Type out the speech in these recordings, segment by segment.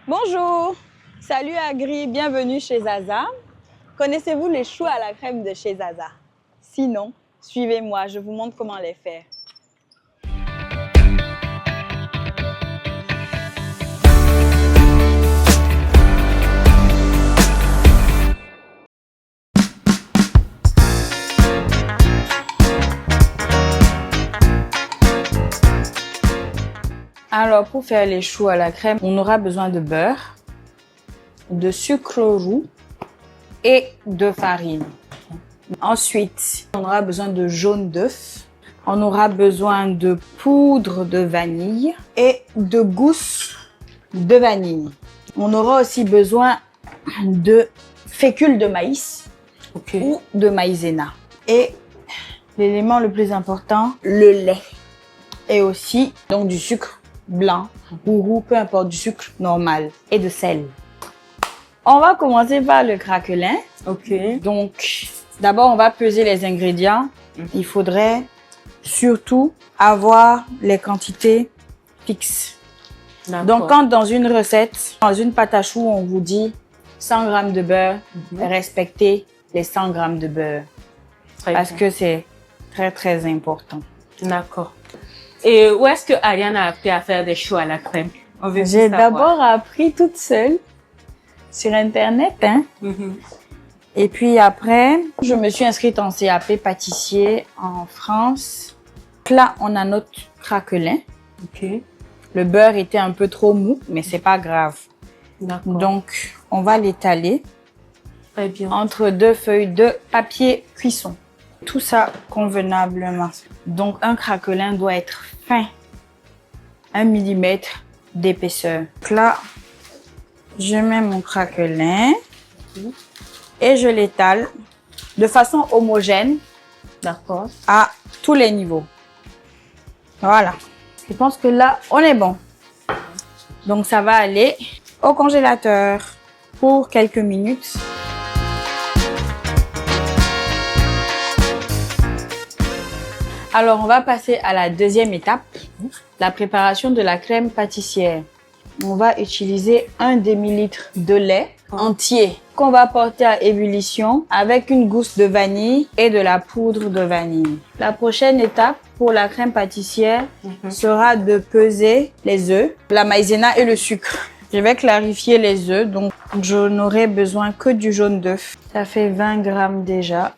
Bonjour, salut Agri, bienvenue chez Zaza. Connaissez-vous les choux à la crème de chez Zaza? Sinon, suivez-moi, je vous montre comment les faire. Alors, pour faire les choux à la crème, on aura besoin de beurre, de sucre roux et de farine. Ensuite, on aura besoin de jaune d'œuf. On aura besoin de poudre de vanille et de gousse de vanille. On aura aussi besoin de fécule de maïs ou de maïzena. Et l'élément le plus important, le lait. Et aussi donc du sucre blanc ou roux, peu importe, du sucre normal et de sel. On va commencer par le craquelin. Donc, d'abord, on va peser les ingrédients. Il faudrait surtout avoir les quantités fixes. Donc, quand dans une recette, dans une pâte à choux, on vous dit 100 g de beurre, respectez les 100 g de beurre. Parce que c'est très, très important. D'accord. Et où est-ce que Ariane a appris à faire des choux à la crème? J'ai d'abord appris toute seule sur Internet. Et puis après, je me suis inscrite en CAP pâtissier en France. Là, on a notre craquelin. Le beurre était un peu trop mou, mais c'est pas grave. Donc, on va l'étaler entre deux feuilles de papier cuisson. Tout ça convenablement. Donc, un craquelin doit être fin, 1 mm d'épaisseur. Là, je mets mon craquelin et je l'étale de façon homogène à tous les niveaux. Voilà. Je pense que là, on est bon. Donc, ça va aller au congélateur pour quelques minutes. Alors, on va passer à la deuxième étape, la préparation de la crème pâtissière. On va utiliser un demi-litre de lait entier qu'on va porter à ébullition avec une gousse de vanille et de la poudre de vanille. La prochaine étape pour la crème pâtissière sera de peser les œufs, la maïzena et le sucre. Je vais clarifier les œufs, donc je n'aurai besoin que du jaune d'œuf. Ça fait 20 g déjà.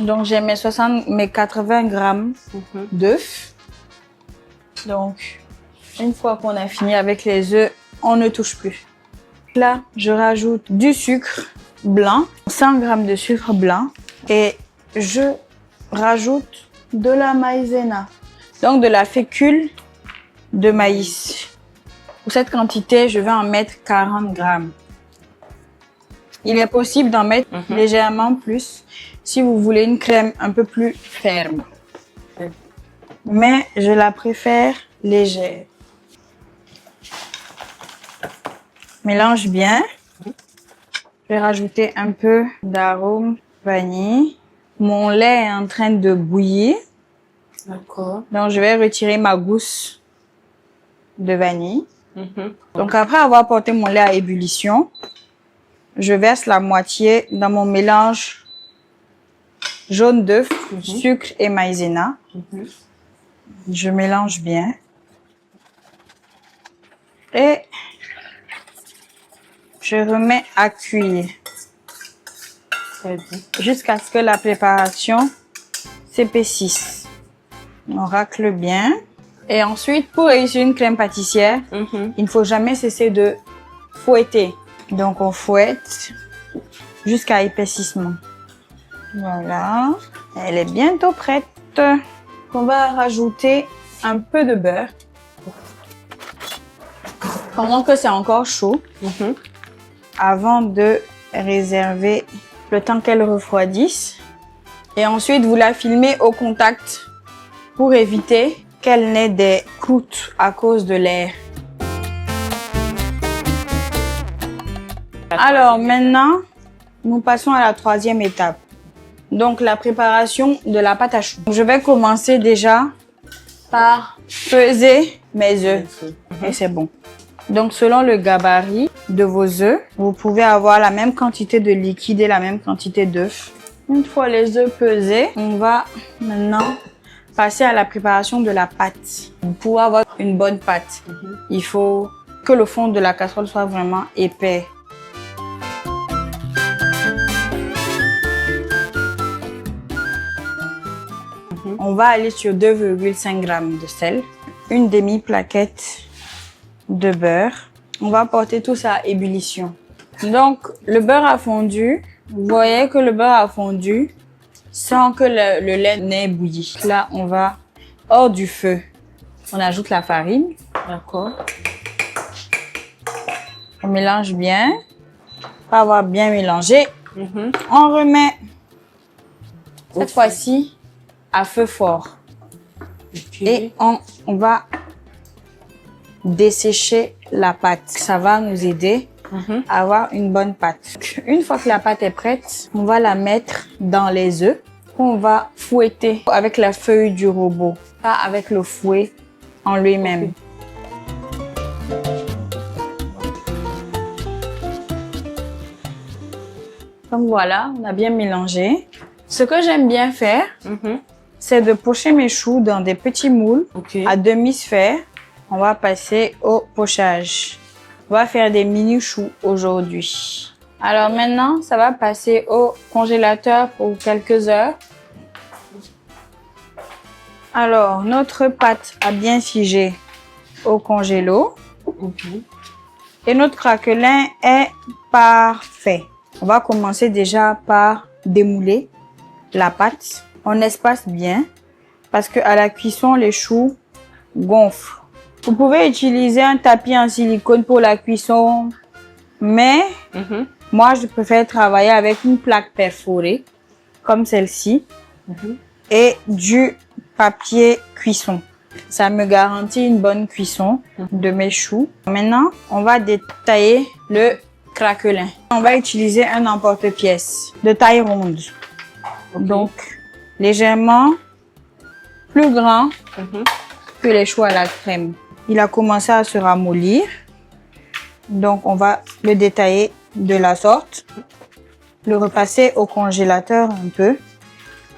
Donc, j'ai mes 80 g d'œufs. Donc, une fois qu'on a fini avec les œufs, on ne touche plus. Là, je rajoute du sucre blanc, 100 g de sucre blanc et je rajoute de la maïzena, donc de la fécule de maïs. Pour cette quantité, je vais en mettre 40 g. Il est possible d'en mettre légèrement plus si vous voulez une crème un peu plus ferme. Mais je la préfère légère. Mélange bien. Je vais rajouter un peu d'arôme vanille. Mon lait est en train de bouillir. Donc, je vais retirer ma gousse de vanille. Donc, après avoir porté mon lait à ébullition, je verse la moitié dans mon mélange jaune d'œuf, sucre et maïzena. Je mélange bien. Et je remets à cuire jusqu'à ce que la préparation s'épaississe. On racle bien. Et ensuite, pour réussir une crème pâtissière, il ne faut jamais cesser de fouetter. Donc, on fouette jusqu'à épaississement. Voilà. Elle est bientôt prête. On va rajouter un peu de beurre. Pendant que c'est encore chaud, avant de réserver le temps qu'elle refroidisse. Et ensuite, vous la filmez au contact pour éviter qu'elle n'ait des croûtes à cause de l'air. Alors maintenant, nous passons à la troisième étape. Donc, la préparation de la pâte à choux. Je vais commencer déjà par peser mes œufs. Et c'est bon. Donc, selon le gabarit de vos œufs, vous pouvez avoir la même quantité de liquide et la même quantité d'œufs. Une fois les œufs pesés, on va maintenant passer à la préparation de la pâte. Pour avoir une bonne pâte, il faut que le fond de la casserole soit vraiment épais. On va aller sur 2,5 g de sel, une demi-plaquette de beurre. On va porter tout ça à ébullition. Donc, le beurre a fondu. Vous voyez que le beurre a fondu sans que le lait n'ait bouilli. Là, on va hors du feu. On ajoute la farine. D'accord. On mélange bien. Pour avoir bien mélangé, on remet cette fois-ci à feu fort. Et on va dessécher la pâte. Ça va nous aider à avoir une bonne pâte. Une fois que la pâte est prête, on va la mettre dans les œufs. On va fouetter avec la feuille du robot, pas avec le fouet en lui-même. Donc voilà, on a bien mélangé. Ce que j'aime bien faire, c'est de pocher mes choux dans des petits moules à demi-sphère. On va passer au pochage. On va faire des mini choux aujourd'hui. Alors maintenant, ça va passer au congélateur pour quelques heures. Alors, notre pâte a bien figé au congélo. Et notre craquelin est parfait. On va commencer déjà par démouler la pâte. On espace bien parce qu'à la cuisson, les choux gonflent. Vous pouvez utiliser un tapis en silicone pour la cuisson, mais moi, je préfère travailler avec une plaque perforée comme celle-ci et du papier cuisson. Ça me garantit une bonne cuisson de mes choux. Maintenant, on va détailler le craquelin. On va utiliser un emporte-pièce de taille ronde. Donc, légèrement plus grand que les choux à la crème. Il a commencé à se ramollir. Donc, on va le détailler de la sorte. Le repasser au congélateur un peu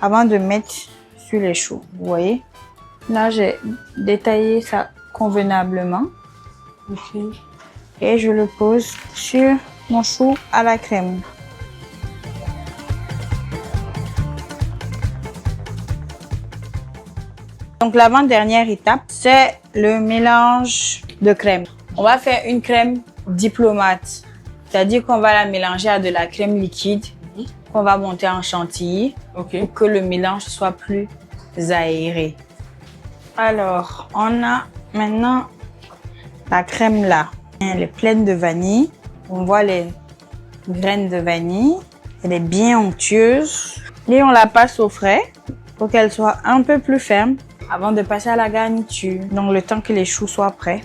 avant de mettre sur les choux. Vous voyez? Là, j'ai détaillé ça convenablement. Et je le pose sur mon chou à la crème. Donc, l'avant-dernière étape, c'est le mélange de crème. On va faire une crème diplomate, c'est-à-dire qu'on va la mélanger à de la crème liquide qu'on va monter en chantilly pour que le mélange soit plus aéré. Alors, on a maintenant la crème là. Elle est pleine de vanille. On voit les graines de vanille. Elle est bien onctueuse. Et on la passe au frais pour qu'elle soit un peu plus ferme avant de passer à la garniture. Donc, le temps que les choux soient prêts.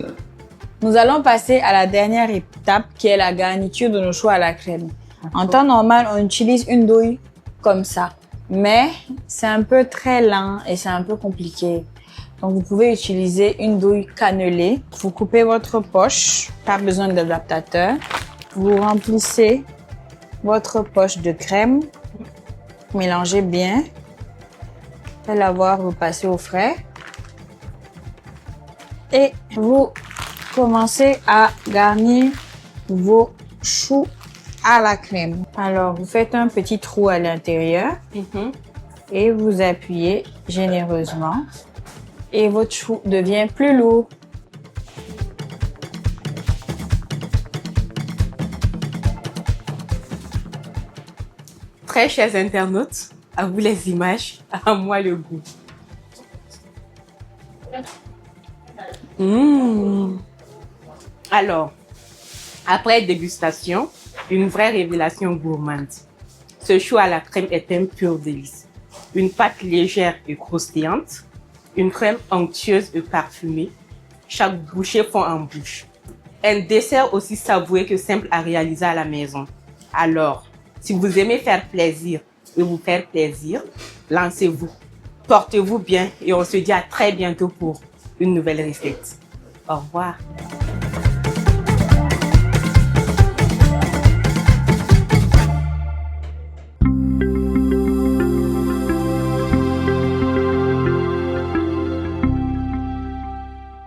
Nous allons passer à la dernière étape qui est la garniture de nos choux à la crème. En temps normal, on utilise une douille comme ça. Mais c'est un peu très lent et c'est un peu compliqué. Donc, vous pouvez utiliser une douille cannelée. Vous coupez votre poche, pas besoin d'adaptateur. Vous remplissez votre poche de crème. Mélangez bien. Après l'avoir repassé au frais. Et vous commencez à garnir vos choux à la crème. Alors, vous faites un petit trou à l'intérieur et vous appuyez généreusement. Et votre chou devient plus lourd. Très chers internautes, à vous les images, à moi le goût. Alors, après dégustation, une vraie révélation gourmande. Ce chou à la crème est un pur délice. Une pâte légère et croustillante, une crème onctueuse et parfumée. Chaque bouchée fond en bouche. Un dessert aussi savoureux que simple à réaliser à la maison. Alors, si vous aimez faire plaisir et vous faire plaisir, lancez-vous. Portez-vous bien et on se dit à très bientôt pour une nouvelle recette. Au revoir.